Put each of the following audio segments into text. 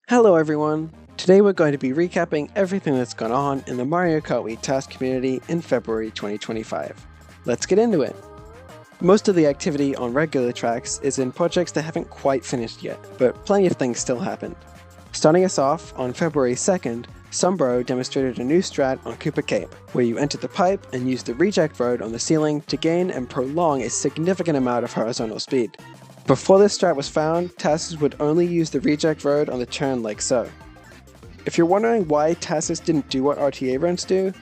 Hello everyone! Today we're going to be recapping everything that's gone on in the Mario Kart Wii TAS community in February 2025. Let's get into it! Most of the activity on regular tracks is in projects that haven't quite finished yet, but plenty of things still happened. Starting us off, on February 2nd, Sombro demonstrated a new strat on Koopa Cape, where you enter the pipe and use the reject road on the ceiling to gain and prolong a significant amount of horizontal speed. Before this strat was found, TASes would only use the reject road on the turn like so. If you're wondering why TASes didn't do what RTA runs do,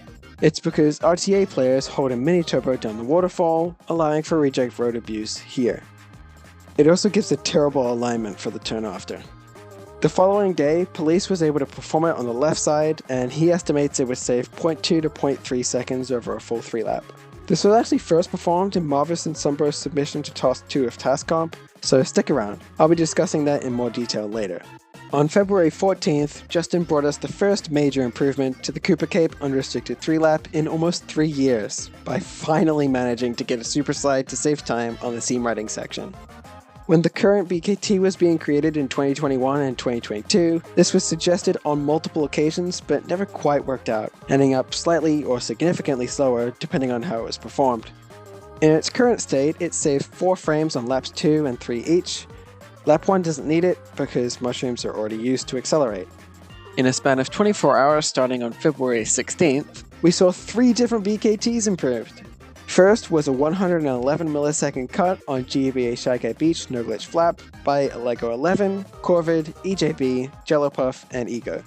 it's because RTA players hold a mini turbo down the waterfall, allowing for reject road abuse here. It also gives a terrible alignment for the turn after. The following day, Police was able to perform it on the left side, and he estimates it would save 0.2 to 0.3 seconds over a full 3 lap. This was actually first performed in Marvis and Sombro's submission to TAS 2 of TAS Comp, so stick around, I'll be discussing that in more detail later. On February 14th, Justin brought us the first major improvement to the Koopa Cape unrestricted 3-lap in almost 3 years, by finally managing to get a super slide to save time on the seam riding section. When the current BKT was being created in 2021 and 2022, this was suggested on multiple occasions but never quite worked out, ending up slightly or significantly slower depending on how it was performed. In its current state, it saves 4 frames on laps 2 and 3 each. Lap 1 doesn't need it because mushrooms are already used to accelerate. In a span of 24 hours starting on February 16th, we saw 3 different BKTs improved. First was a 111 millisecond cut on GBA Shy Guy Beach No Glitch Flap by Lego 11, Corvid, EJB, Jellopuff, and Ego.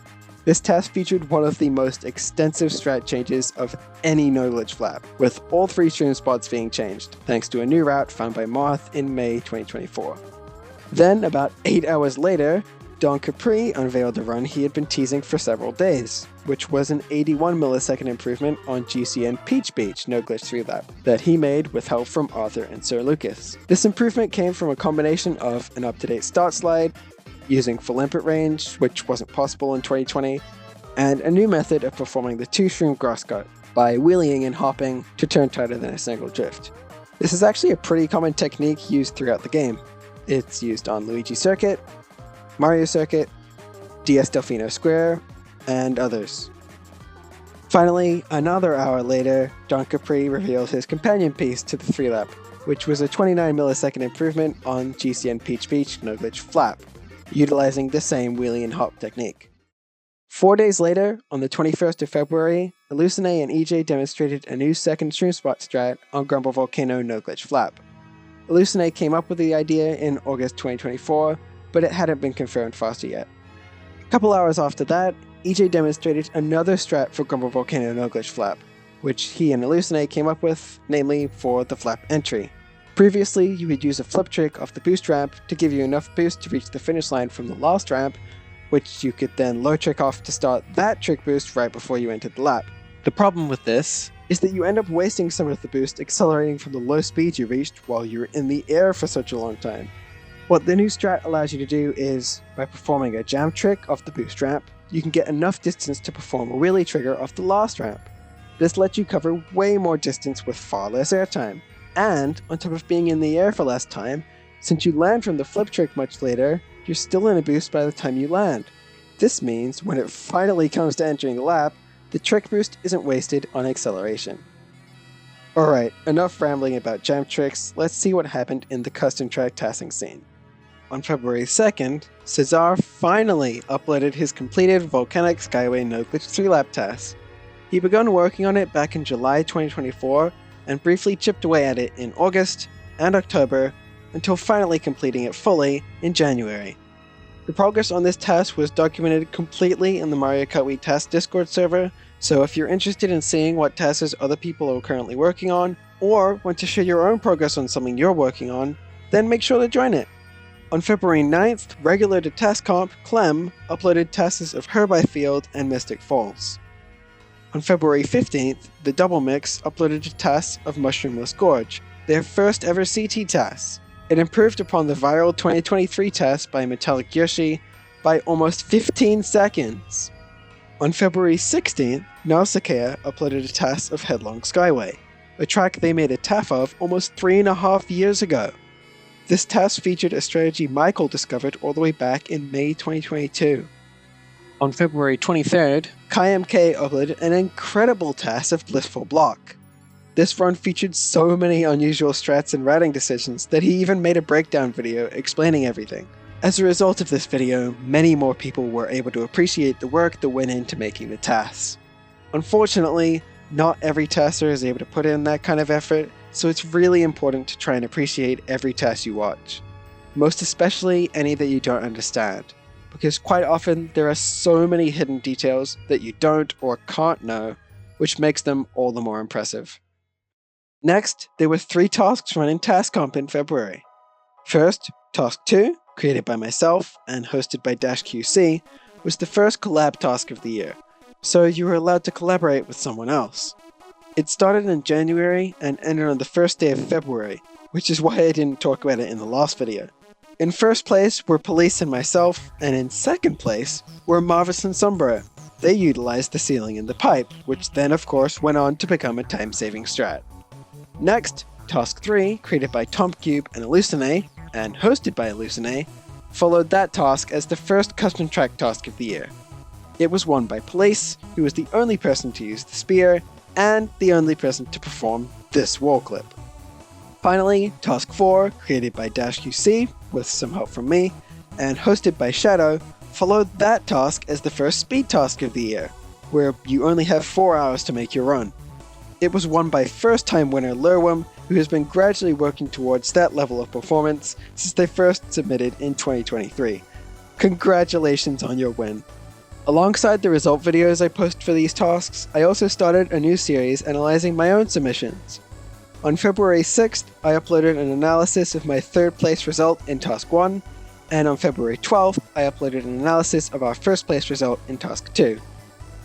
This TAS featured one of the most extensive strat changes of any No Glitch Flap, with all 3 stream spots being changed, thanks to a new route found by Moth in May 2024. Then, about 8 hours later, Don Capri unveiled the run he had been teasing for several days, which was an 81 millisecond improvement on GCN Peach Beach No Glitch 3-lap that he made with help from Arthur and Sir Lucas. This improvement came from a combination of an up-to-date start slide, using full input range, which wasn't possible in 2020, and a new method of performing the 2-stream grass cut by wheeling and hopping to turn tighter than a single drift. This is actually a pretty common technique used throughout the game. It's used on Luigi Circuit, Mario Circuit, DS Delfino Square, and others. Finally, another hour later, Don Capri revealed his companion piece to the 3-lap, which was a 29 millisecond improvement on GCN Peach Beach No Glitch Flap, utilizing the same wheelie and hop technique. 4 days later, on the 21st of February, Hallucinate and EJ demonstrated a new second stream spot strat on Grumble Volcano No Glitch Flap. Hallucinate came up with the idea in August 2024, but it hadn't been confirmed faster yet. A couple hours after that, EJ demonstrated another strat for Grumble Volcano No Glitch Flap, which he and Hallucinate came up with, namely for the flap entry. Previously, you would use a flip trick off the boost ramp to give you enough boost to reach the finish line from the last ramp, which you could then low trick off to start that trick boost right before you entered the lap. The problem with this is that you end up wasting some of the boost accelerating from the low speed you reached while you're in the air for such a long time. What the new strat allows you to do is, by performing a jam trick off the boost ramp, you can get enough distance to perform a wheelie trigger off the last ramp. This lets you cover way more distance with far less airtime. And, on top of being in the air for less time, since you land from the flip trick much later, you're still in a boost by the time you land. This means, when it finally comes to entering the lap, the trick boost isn't wasted on acceleration. Alright, enough rambling about jam tricks, let's see what happened in the custom track tassing scene. On February 2nd, Cesar finally uploaded his completed Volcanic Skyway No Glitch 3-lap TAS. He began working on it back in July 2024 and briefly chipped away at it in August and October until finally completing it fully in January. The progress on this TAS was documented completely in the Mario Kart Wii TAS Discord server, so if you're interested in seeing what TASes other people are currently working on, or want to share your own progress on something you're working on, then make sure to join it. On February 9th, regular to TAS Comp, Clem uploaded TASes of Herby Field and Mystic Falls. On February 15th, the Double Mix uploaded a TAS of Mushroomless Gorge, their first ever CT TAS. It improved upon the viral 2023 TAS by Metallic Yoshi by almost 15 seconds. On February 16th, Nausicaa uploaded a TAS of Headlong Skyway, a track they made a TAF of almost 3.5 years ago. This TAS featured a strategy Michael discovered all the way back in May 2022. On February 23rd, KaiMK uploaded an incredible TAS of Blissful Block. This run featured so many unusual strats and routing decisions that he even made a breakdown video explaining everything. As a result of this video, many more people were able to appreciate the work that went into making the TAS. Unfortunately, not every TASer is able to put in that kind of effort, so it's really important to try and appreciate every TAS you watch. Most especially any that you don't understand, because quite often there are so many hidden details that you don't or can't know, which makes them all the more impressive. Next, there were 3 tasks run in TAS Comp in February. First, Task 2, created by myself and hosted by -QC, was the first collab task of the year, so you were allowed to collaborate with someone else. It started in January and ended on the first day of February, which is why I didn't talk about it in the last video. In first place were Police and myself, and in second place were Marvis and Sombra. They utilized the ceiling and the pipe, which then of course went on to become a time-saving strat. Next, Task 3, created by TompCube and Hallucinate, and hosted by Hallucinate, followed that task as the first custom track task of the year. It was won by Police, who was the only person to use the spear, and the only person to perform this wall clip. Finally, Task 4, created by -QC, with some help from me, and hosted by Shadow, followed that task as the first speed task of the year, where you only have 4 hours to make your run. It was won by first-time winner Lurwum, who has been gradually working towards that level of performance since they first submitted in 2023. Congratulations on your win! Alongside the result videos I post for these tasks, I also started a new series analyzing my own submissions. On February 6th, I uploaded an analysis of my 3rd place result in Task 1, and on February 12th, I uploaded an analysis of our 1st place result in Task 2.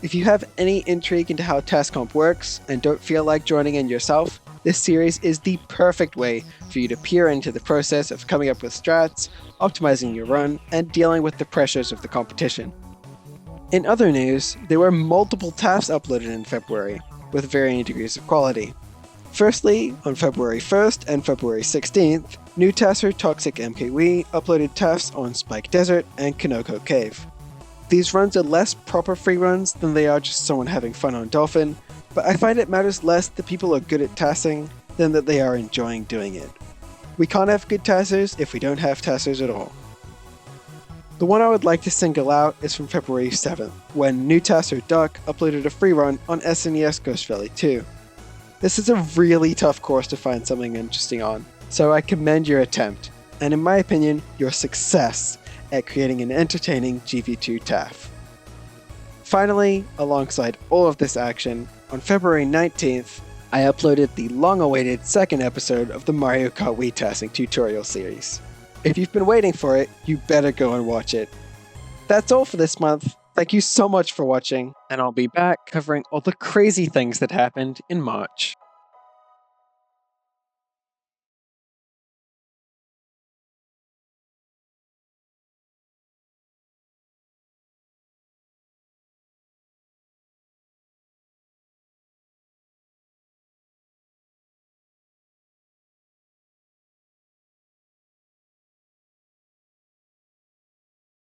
If you have any intrigue into how TAS Comp works and don't feel like joining in yourself, this series is the perfect way for you to peer into the process of coming up with strats, optimizing your run, and dealing with the pressures of the competition. In other news, there were multiple TAFs uploaded in February, with varying degrees of quality. Firstly, on February 1st and February 16th, new TASer Toxic MKW uploaded TAFs on Spike Desert and Kanoko Cave. These runs are less proper free runs than they are just someone having fun on Dolphin, but I find it matters less that people are good at TASing than that they are enjoying doing it. We can't have good TASers if we don't have TASers at all. The one I would like to single out is from February 7th, when new TASer Duck uploaded a free run on SNES Ghost Valley 2. This is a really tough course to find something interesting on, so I commend your attempt, and in my opinion, your success at creating an entertaining GV2 TAF. Finally, alongside all of this action, on February 19th, I uploaded the long-awaited 2nd episode of the Mario Kart Wii TASing tutorial series. If you've been waiting for it, you better go and watch it. That's all for this month. Thank you so much for watching, and I'll be back covering all the crazy things that happened in March.